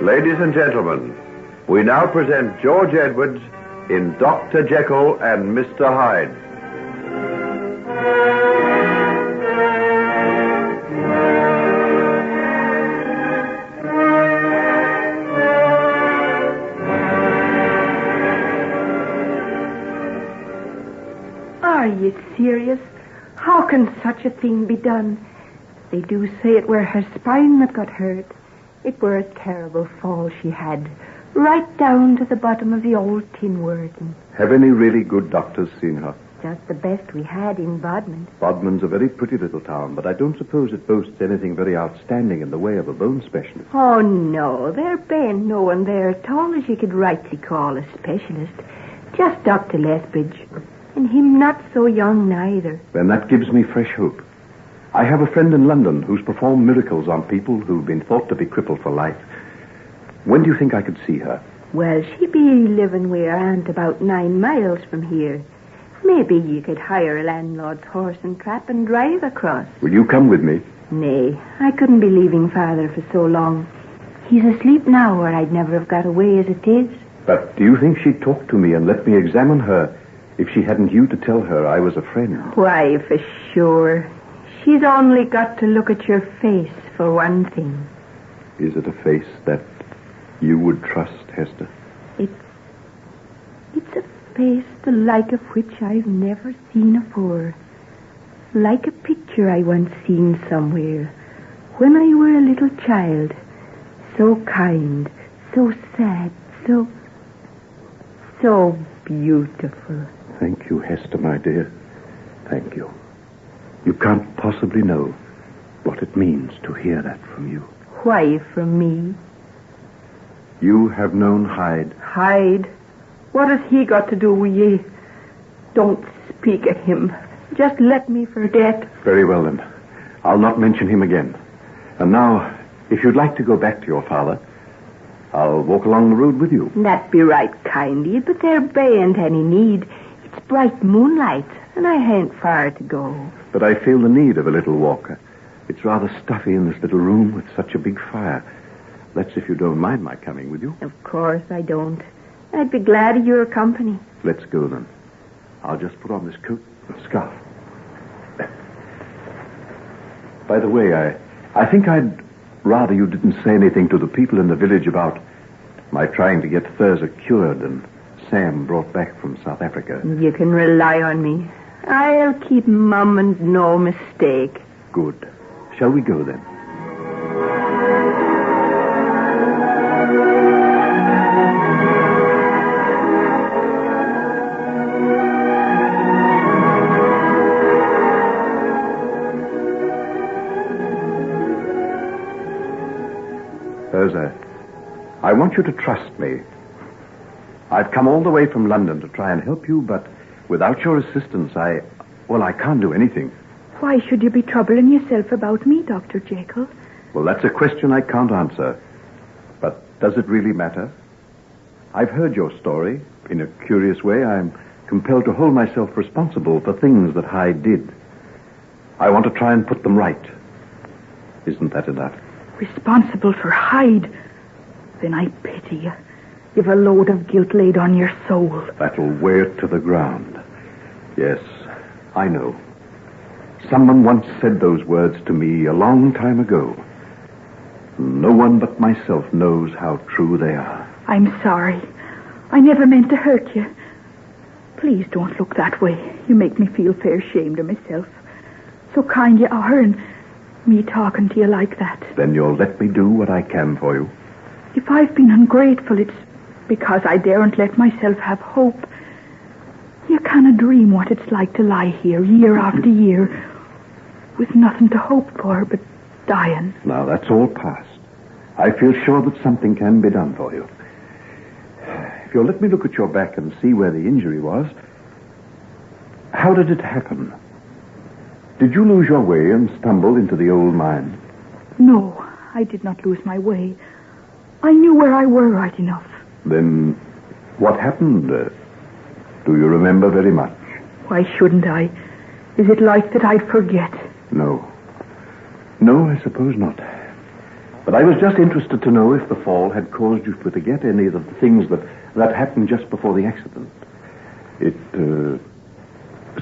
Ladies and gentlemen, we now present George Edwards in Dr. Jekyll and Mr. Hyde. Are you serious? How can such a thing be done? They do say it were her spine that got hurt. It were a terrible fall she had, right down to the bottom of the old tin working. Have any really good doctors seen her? Just the best we had in Bodmin. Bodmin's a very pretty little town, but I don't suppose it boasts anything very outstanding in the way of a bone specialist. Oh, no, there ain't no one there at all as you could rightly call a specialist. Just Dr. Lethbridge. And him not so young neither. Then that gives me fresh hope. I have a friend in London who's performed miracles on people who've been thought to be crippled for life. When do you think I could see her? Well, she be living with her aunt about 9 miles from here. Maybe you could hire a landlord's horse and trap and drive across. Will you come with me? Nay, I couldn't be leaving Father for so long. He's asleep now, or I'd never have got away as it is. But do you think she'd talk to me and let me examine her if she hadn't you to tell her I was a friend? Why, for sure. She's only got to look at your face, for one thing. Is it a face that you would trust, Hester? It's a face the like of which I've never seen afore. Like a picture I once seen somewhere, when I were a little child. So kind, so sad, so beautiful. Thank you, Hester, my dear. Thank you. You can't possibly know what it means to hear that from you. Why from me? You have known Hyde. Hyde? What has he got to do with ye? Don't speak of him. Just let me forget. Very well, then. I'll not mention him again. And now, if you'd like to go back to your father, I'll walk along the road with you. That be right kind of you, but there bain't any need. It's bright moonlight, and I hain't far to go. But I feel the need of a little walk. It's rather stuffy in this little room with such a big fire. That's if you don't mind my coming with you. Of course I don't. I'd be glad of your company. Let's go, then. I'll just put on this coat and scarf. By the way, I think I'd rather you didn't say anything to the people in the village about my trying to get Herza cured and Sam brought back from South Africa. You can rely on me. I'll keep mum and no mistake. Good. Shall we go, then? Herza, I want you to trust me. I've come all the way from London to try and help you, but without your assistance, I can't do anything. Why should you be troubling yourself about me, Dr. Jekyll? Well, that's a question I can't answer. But does it really matter? I've heard your story. In a curious way, I'm compelled to hold myself responsible for things that Hyde did. I want to try and put them right. Isn't that enough? Responsible for Hyde? Then I pity you. You've a load of guilt laid on your soul. That'll wear it to the ground. Yes, I know. Someone once said those words to me a long time ago. No one but myself knows how true they are. I'm sorry. I never meant to hurt you. Please don't look that way. You make me feel fair ashamed of myself. So kind you are, and me talking to you like that. Then you'll let me do what I can for you. If I've been ungrateful, it's because I daren't let myself have hope. You can't dream what it's like to lie here year after year with nothing to hope for but dying. Now, that's all past. I feel sure that something can be done for you. If you'll let me look at your back and see where the injury was. How did it happen? Did you lose your way and stumble into the old mine? No, I did not lose my way. I knew where I were right enough. Then what happened? Do you remember very much? Why shouldn't I? Is it like that I'd forget? No. No, I suppose not. But I was just interested to know if the fall had caused you to forget any of the things that happened just before the accident. It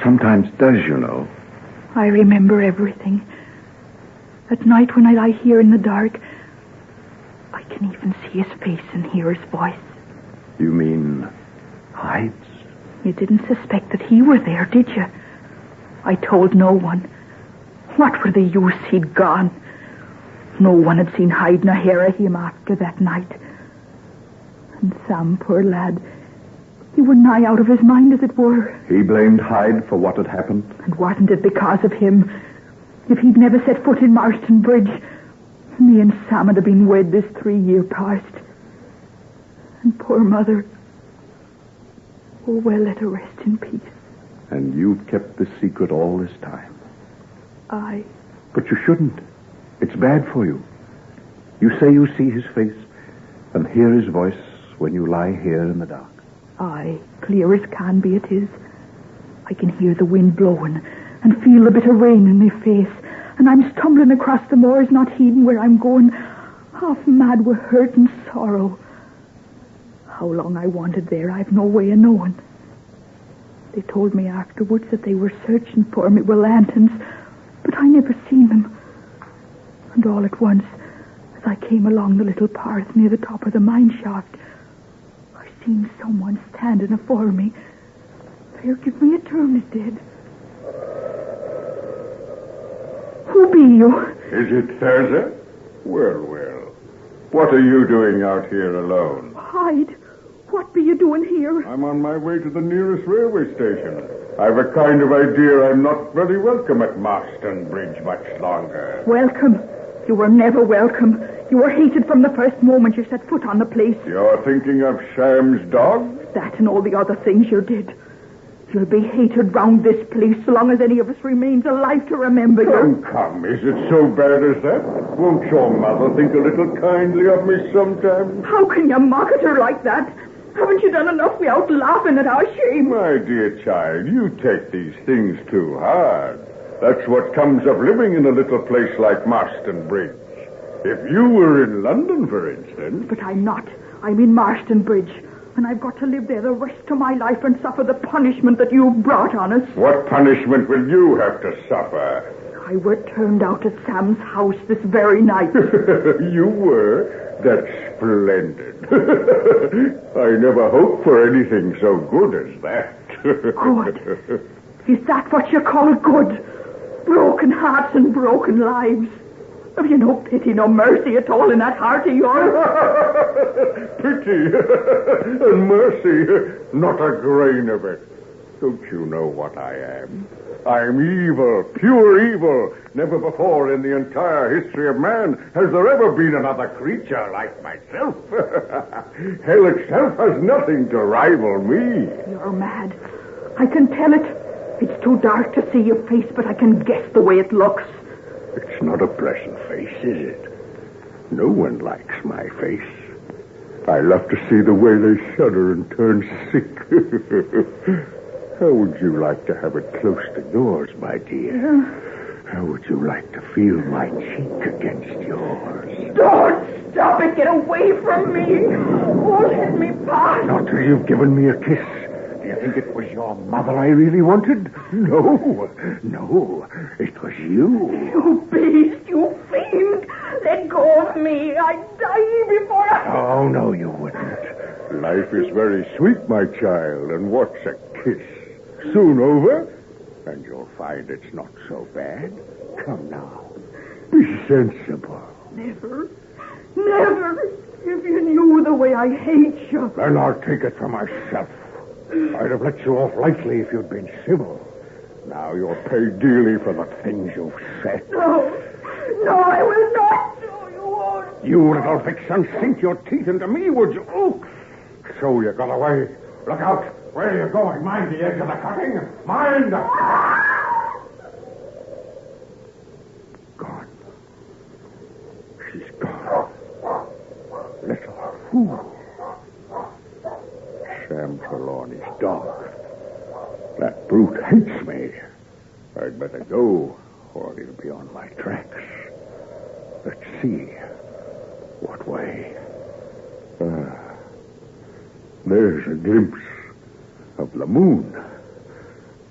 sometimes does, you know. I remember everything. At night when I lie here in the dark, I can even see his face and hear his voice. You mean Hyde's? You didn't suspect that he were there, did you? I told no one. What were the use? He'd gone. No one had seen Hyde nor hear of him after that night. And Sam, poor lad, he were nigh out of his mind, as it were. He blamed Hyde for what had happened? And wasn't it because of him? If he'd never set foot in Marston Bridge, me and Sam would have been wed this 3 year past. And poor mother, oh, well, let her rest in peace. And you've kept this secret all this time? Aye. But you shouldn't. It's bad for you. You say you see his face and hear his voice when you lie here in the dark. Aye, clear as can be it is. I can hear the wind blowing and feel a bit of rain in my face, and I'm stumbling across the moors, not heeding where I'm going, half mad with hurt and sorrow. How long I wandered there, I've no way of knowing. They told me afterwards that they were searching for me with lanterns, but I never seen them. And all at once, as I came along the little path near the top of the mine shaft, I seen someone standing afore me. There, give me a turn, it did. Who be you? Is it Herza? Well. What are you doing out here alone? Hyde, what be you doing here? I'm on my way to the nearest railway station. I've a kind of idea I'm not very welcome at Marston Bridge much longer. Welcome? You were never welcome. You were hated from the first moment you set foot on the place. You're thinking of Sam's dog? That and all the other things you did. You'll be hated round this place so long as any of us remains alive to remember you. Come, is it so bad as that? Won't your mother think a little kindly of me sometime? How can you mock at her like that? Haven't you done enough without laughing at our shame? My dear child, you take these things too hard. That's what comes of living in a little place like Marston Bridge. If you were in London, for instance... But I'm not. I'm in Marston Bridge. And I've got to live there the rest of my life and suffer the punishment that you've brought on us. What punishment will you have to suffer? I were turned out at Sam's house this very night. You were? That's splendid. I never hoped for anything so good as that. Good? Is that what you call good? Broken hearts and broken lives. Have you no pity, no mercy at all in that heart of yours? Pity and mercy, not a grain of it. Don't you know what I am? I'm evil, pure evil. Never before in the entire history of man has there ever been another creature like myself. Hell itself has nothing to rival me. You're mad. I can tell it. It's too dark to see your face, but I can guess the way it looks. It's not a pleasant face, is it? No one likes my face. I love to see the way they shudder and turn sick. How would you like to have it close to yours, my dear? How would you like to feel my cheek against yours? Don't stop it. Get away from me. Oh, let me pass. Not till you've given me a kiss. Do you think it was your mother I really wanted? No, it was you. You beast, you fiend. Let go of me. I'd die before I... Oh, no, you wouldn't. Life is very sweet, my child, and what's a kiss? Soon over, and you'll find it's not so bad. Come now, be sensible. Never. If you knew the way I hate you. Then I'll take it for myself. I'd have let you off lightly if you'd been civil. Now you'll pay dearly for the things you've said. No, I will not. No, you won't. You little vixen, sink your teeth into me, would you? Oh, so you got away. Look out. Where are you going? Mind the edge of the cutting. Mind. Gone. She's gone. Little fool. Sam Trelawney's dog. That brute hates me. I'd better go, or he'll be on my tracks. Let's see. What way? There's a glimpse of the moon.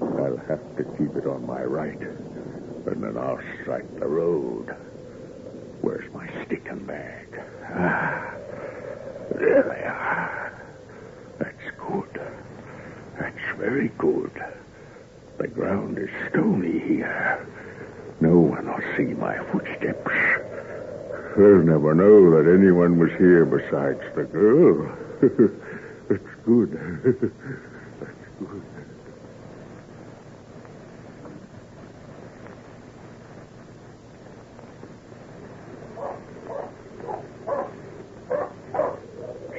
I'll have to keep it on my right, and then I'll strike the road. Where's my stick and bag? There they are. That's good. That's very good. The ground is stony here. No one will see my footsteps. They'll never know that anyone was here besides the girl. That's good. That's good.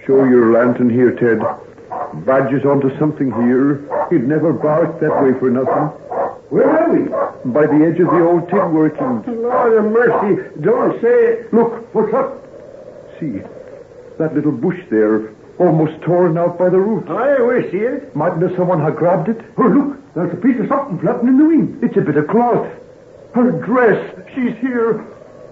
Show your lantern here, Ted. Badger's onto something here. He'd never bark that way for nothing. Where are we? By the edge of the old tin working. Lord of mercy, don't say it. Look, what's up? See, that little bush there, almost torn out by the roots. I wish see it. Mightn't have someone have grabbed it? Oh, look, there's a piece of something flapping in the wind. It's a bit of cloth. Her dress, she's here.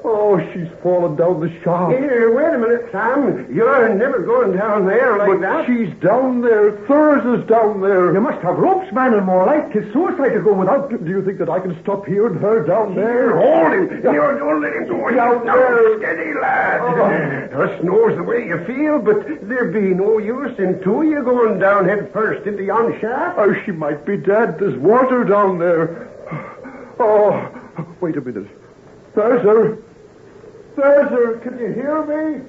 Oh, she's fallen down the shaft. Here, wait a minute, Sam. You're never going down there like that. She's down there. Thurza's down there. You must have ropes, man, and more like. It's suicide to go without. Do you think that I can stop here and her down there? Hold him. Don't let him go. Down Now, there. steady, lad. Us knows the way you feel, but there'd be no use in two of you going down head first into yon shaft. Oh, she might be dead. There's water down there. Oh, wait a minute. Thurza. Herza, can you hear me?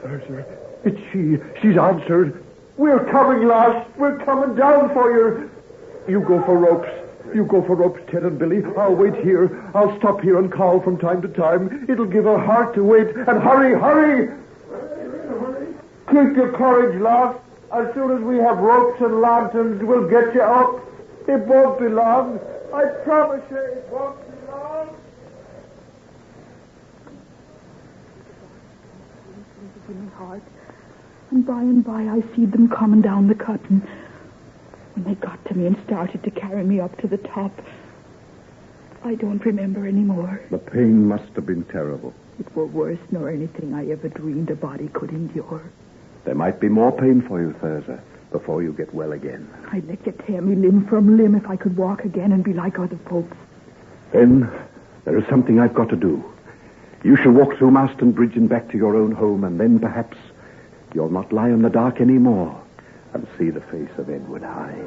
Herza, it's she. She's answered. We're coming, lass. We're coming down for you. You go for ropes. You go for ropes, Ted and Billy. I'll wait here. I'll stop here and call from time to time. It'll give her heart to wait. And hurry, hurry! Keep your courage, lass. As soon as we have ropes and lanterns, we'll get you up. It won't be long. I promise you it won't be long. In my heart. And by I seed them coming down the cutting. When they got to me and started to carry me up to the top, I don't remember anymore. The pain must have been terrible. It were worse nor anything I ever dreamed a body could endure. There might be more pain for you, Herza, before you get well again. I'd let you tear me limb from limb if I could walk again and be like other folks. Then there is something I've got to do. You shall walk through Marston Bridge and back to your own home, and then perhaps you'll not lie in the dark anymore and see the face of Edward Hyde.